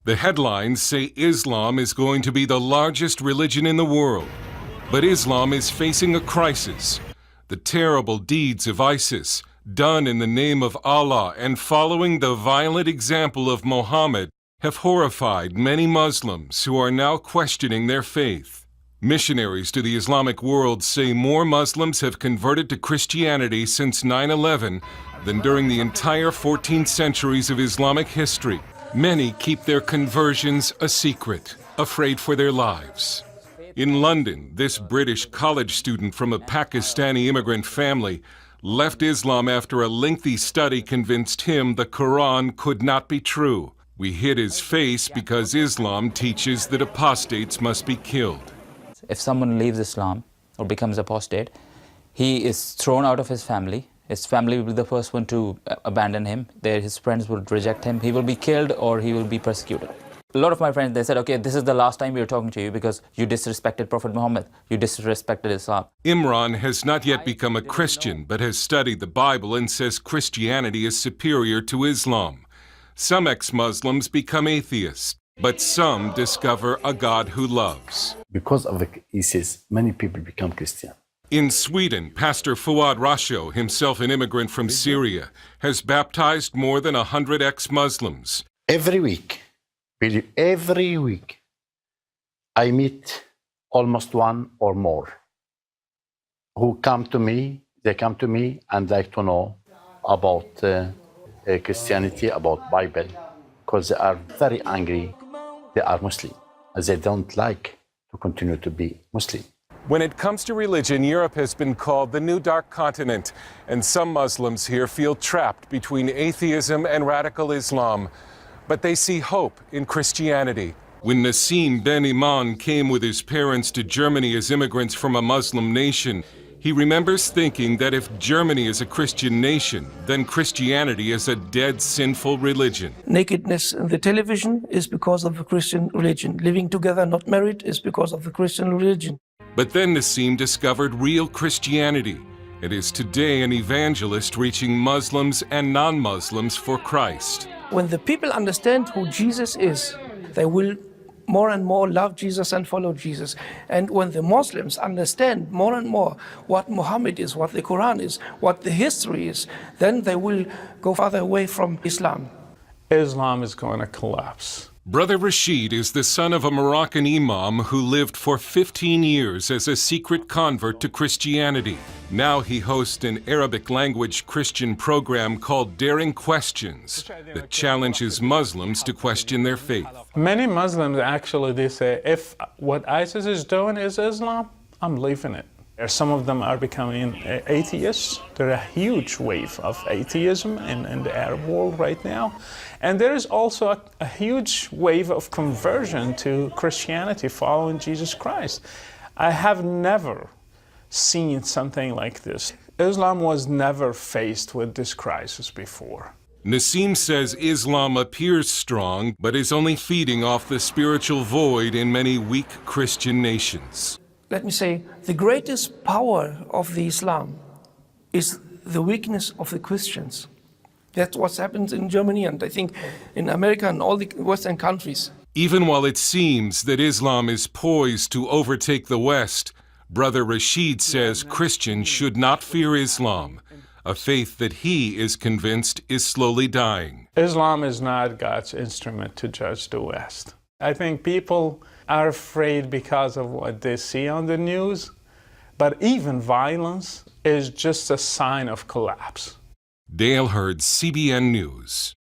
The headlines say Islam is going to be the largest religion in the world. But Islam is facing a crisis. The terrible deeds of ISIS, done in the name of Allah and following the violent example of Muhammad, have horrified many Muslims who are now questioning their faith. Missionaries to the Islamic world say more Muslims have converted to Christianity since 9/11 than during the entire 14 centuries of Islamic history. Many keep their conversions a secret, afraid for their lives. In London, this British college student from a Pakistani immigrant family left Islam after a lengthy study convinced him the Quran could not be true. We hid his face because Islam teaches that apostates must be killed. If someone leaves Islam or becomes apostate, he is thrown out of his family. His family will be the first one to abandon him. His friends will reject him. He will be killed or he will be persecuted. A lot of my friends, they said, okay, this is the last time we are talking to you because you disrespected Prophet Muhammad. You disrespected Islam. Imran has not yet become a Christian, but has studied the Bible and says Christianity is superior to Islam. Some ex-Muslims become atheists, but some discover a God who loves. Because of ISIS, many people become Christian. In Sweden, Pastor Fuad Rasho, himself an immigrant from Syria, has baptized more than 100 ex-Muslims. Every week, I meet almost one or more who come to me. They come to me and like to know about Christianity, about Bible, because they are very angry. They are Muslim, as they don't like to continue to be Muslim. When it comes to religion, Europe has been called the new dark continent, and some Muslims here feel trapped between atheism and radical Islam. But they see hope in Christianity. When Nassim Ben Iman came with his parents to Germany as immigrants from a Muslim nation, he remembers thinking that if Germany is a Christian nation, then Christianity is a dead, sinful religion. Nakedness in the television is because of the Christian religion. Living together, not married, is because of the Christian religion. But then Nassim discovered real Christianity and is today an evangelist reaching Muslims and non-Muslims for Christ. When the people understand who Jesus is, they will more and more love Jesus and follow Jesus. And when the Muslims understand more and more what Muhammad is, what the Quran is, what the history is, then they will go farther away from Islam. Islam is going to collapse. Brother Rashid is the son of a Moroccan imam who lived for 15 years as a secret convert to Christianity. Now he hosts an Arabic-language Christian program called Daring Questions that challenges Muslims to question their faith. Many Muslims actually, they say, if what ISIS is doing is Islam, I'm leaving it. Some of them are becoming atheists. There's a huge wave of atheism in the Arab world right now. And there is also a huge wave of conversion to Christianity following Jesus Christ. I have never seen something like this. Islam was never faced with this crisis before. Nassim says Islam appears strong, but is only feeding off the spiritual void in many weak Christian nations. Let me say, the greatest power of the Islam is the weakness of the Christians. That's what happens in Germany and I think in America and all the Western countries. Even while it seems that Islam is poised to overtake the West, Brother Rashid says Christians should not fear Islam, a faith that he is convinced is slowly dying. Islam is not God's instrument to judge the West. I think people are afraid because of what they see on the news, but even violence is just a sign of collapse. Dale Hurd, CBN News.